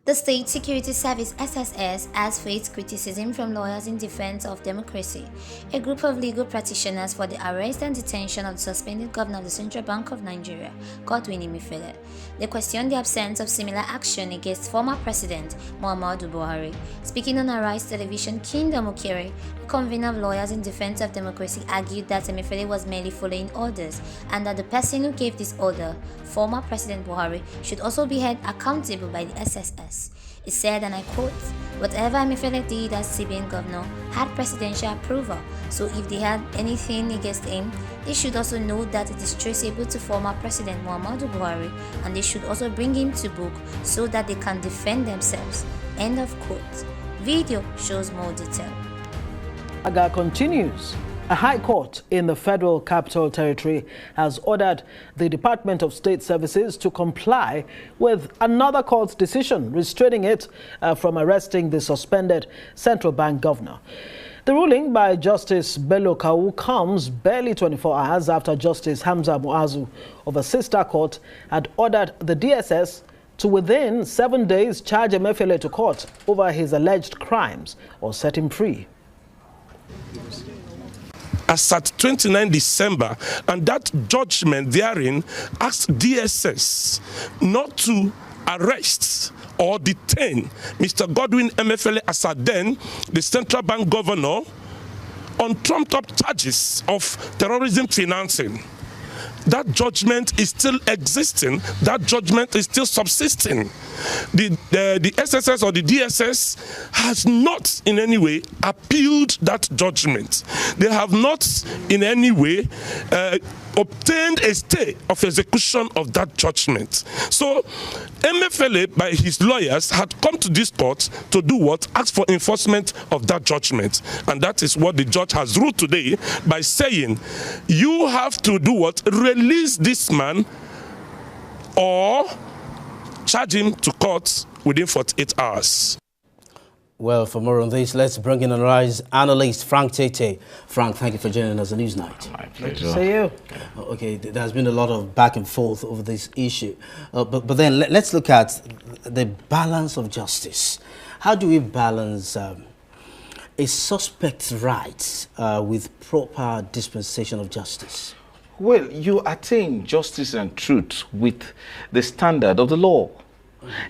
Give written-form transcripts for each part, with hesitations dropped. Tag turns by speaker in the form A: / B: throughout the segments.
A: The State Security Service (SSS) has faced criticism from Lawyers in Defense of Democracy, a group of legal practitioners, for the arrest and detention of the suspended governor of the Central Bank of Nigeria, Godwin Emefiele. They questioned the absence of similar action against former President Muhammadu Buhari. Speaking on Arise Television, Kingdom Okere, the convener of Lawyers in Defense of Democracy, argued that Emefiele was merely following orders and that the person who gave this order, former President Buhari, should also be held accountable by the SSS. He said, and I quote, "Whatever Emefiele did as CBN Governor had presidential approval, so if they had anything against him, they should also know that it is traceable to former President Muhammadu Buhari, and they should also bring him to book so that they can defend themselves." End of quote. Video shows more detail.
B: Saga continues. A high court in the Federal Capital Territory has ordered the Department of State Services to comply with another court's decision restraining it from arresting the suspended Central Bank Governor. The ruling by Justice Bello Kawu comes barely 24 hours after Justice Hamza Muazu of a sister court had ordered the DSS to within 7 days charge Emefiele to court over his alleged crimes or set him free.
C: As at 29 December, and that judgment therein asked DSS not to arrest or detain Mr. Godwin Emefiele as at then the Central Bank Governor on trumped-up charges of terrorism financing. That judgment is still existing. That judgment is still subsisting. The SSS or the DSS has not in any way appealed that judgment. They have not in any way obtained a stay of execution of that judgment. So Emefiele, by his lawyers, had come to this court to do what? Ask for enforcement of that judgment. And that is what the judge has ruled today by saying, you have to do what? Release this man or charge him to court within 48 hours.
D: Well, for more on this, let's bring in Arise analyst Frank Tete. Frank, thank you for joining us on Newsnight.
B: My pleasure. See you.
D: Okay, there's been a lot of back and forth over this issue. But then let's look at the balance of justice. How do we balance a suspect's rights with proper dispensation of justice?
E: Well, you attain justice and truth with the standard of the law.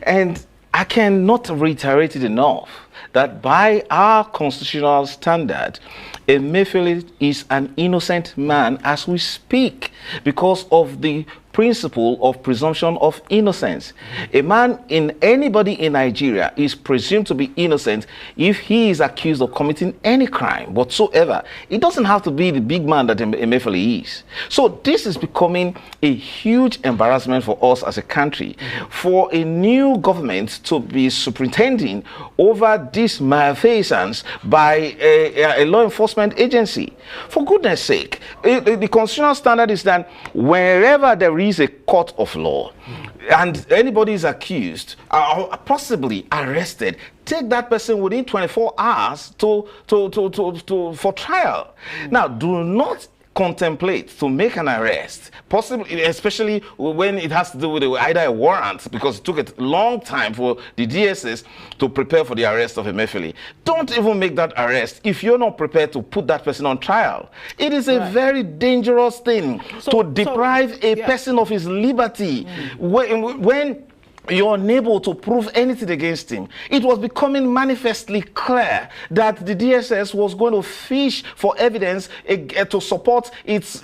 E: And I cannot reiterate it enough that by our constitutional standard, Emefiele is an innocent man as we speak because of the principle of presumption of innocence. A man anybody in Nigeria is presumed to be innocent if he is accused of committing any crime whatsoever. It doesn't have to be the big man that Emefiele is. So this is becoming a huge embarrassment for us as a country, for a new government to be superintending over these malfeasance by a law enforcement agency. For goodness sake, the constitutional standard is that wherever there is a court of law and anybody is accused or possibly arrested, take that person within 24 hours for trial. Now, do not contemplate to make an arrest, possibly, especially when it has to do with either a warrant, because it took a long time for the DSS to prepare for the arrest of Emefiele. Don't even make that arrest if you're not prepared to put that person on trial. It is a very dangerous thing to deprive a person of his liberty when you're unable to prove anything against him. It was becoming manifestly clear that the DSS was going to fish for evidence to support its,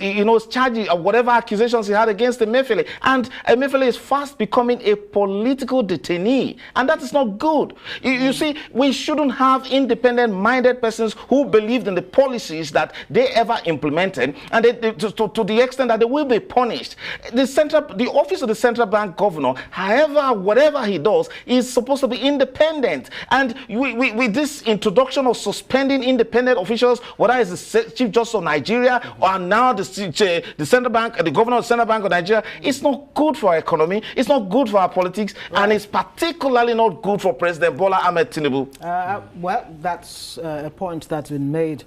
E: charges or whatever accusations he had against Emefiele. And Emefiele is fast becoming a political detainee, and that is not good. You see, we shouldn't have independent-minded persons who believed in the policies that they ever implemented, and to the extent that they will be punished. The office of the Central Bank Governor, however, whatever he does, is supposed to be independent. And with this introduction of suspending independent officials, whether it's the Chief Justice of Nigeria or now the Central Bank, the Governor of the Central Bank of Nigeria, it's not good for our economy, it's not good for our politics, and it's particularly not good for President Bola Ahmed Tinubu.
B: Well, that's a point that's been made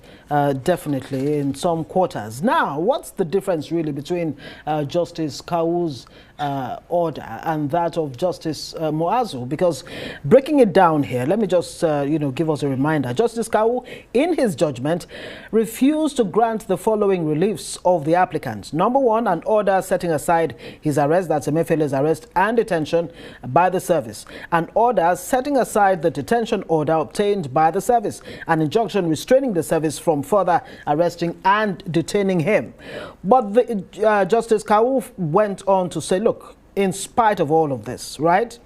B: definitely in some quarters. Now, what's the difference really between Justice Kawu's order and that of Justice Justice Muazu, because breaking it down here, let me just give us a reminder. Justice Kawu, in his judgment, refused to grant the following reliefs of the applicants. Number one, an order setting aside his arrest, that's Emefiele's arrest and detention by the service. An order setting aside the detention order obtained by the service. An injunction restraining the service from further arresting and detaining him. But Justice Kawu went on to say, look, in spite of all of this, right,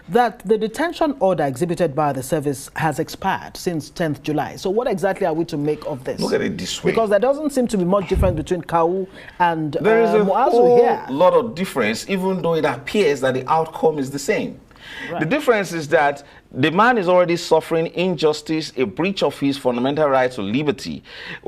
B: that the detention order exhibited by the service has expired since 10th July. So what exactly are we to make of this?
E: Look at it this way.
B: Because there doesn't seem to be much difference between Kawu and
E: there is a
B: Muazu
E: whole
B: here.
E: lot of difference, even though it appears that the outcome is the same. Right. The difference is that the man is already suffering injustice, a breach of his fundamental right to liberty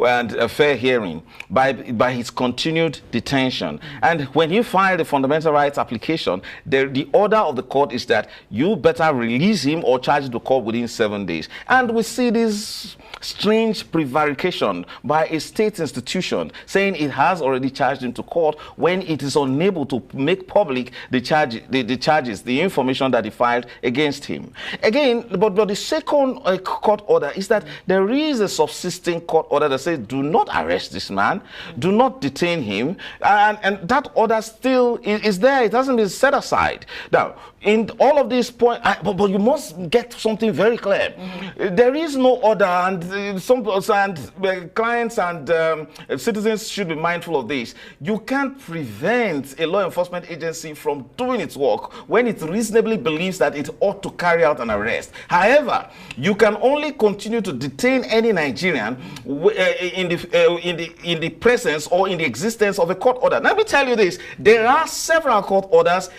E: and a fair hearing by his continued detention. And when you file the fundamental rights application, the order of the court is that you better release him or charge the court within 7 days. And we see this strange prevarication by a state institution saying it has already charged him to court when it is unable to make public the charges, the information that he filed against him. Again, but the second court order is that there is a subsisting court order that says do not arrest this man, do not detain him, and that order still is there. It hasn't been set aside. Now, in all of these points, but you must get something very clear. There is no order, and clients and citizens should be mindful of this. You can't prevent a law enforcement agency from doing its work when it reasonably believes that it ought to carry out an arrest. However, you can only continue to detain any Nigerian in the presence or in the existence of a court order. Let me tell you this: there are several court orders,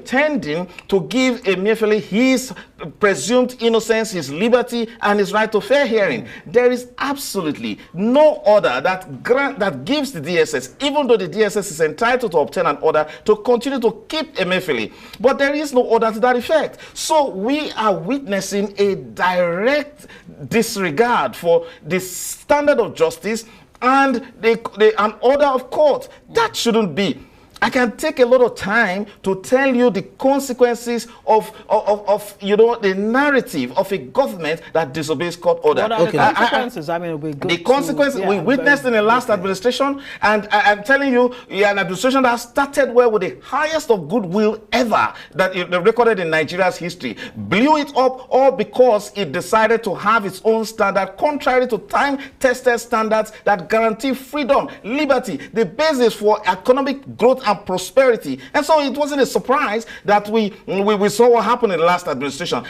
E: tending to give Emefiele his presumed innocence, his liberty, and his right to fair hearing. There is absolutely no order that gives the DSS, even though the DSS is entitled to obtain an order to continue to keep Emefiele. But there is no order to that effect. So we are witnessing a direct disregard for the standard of justice and an order of court. That shouldn't be. I can take a lot of time to tell you the consequences of the narrative of a government that disobeys court order.
B: What are the consequences?
E: The consequences we witnessed in the last administration, and I'm telling you, an administration that started well with the highest of goodwill ever that recorded in Nigeria's history, blew it up all because it decided to have its own standard, contrary to time-tested standards that guarantee freedom, liberty, the basis for economic growth and prosperity. And so it wasn't a surprise that we saw what happened in the last administration.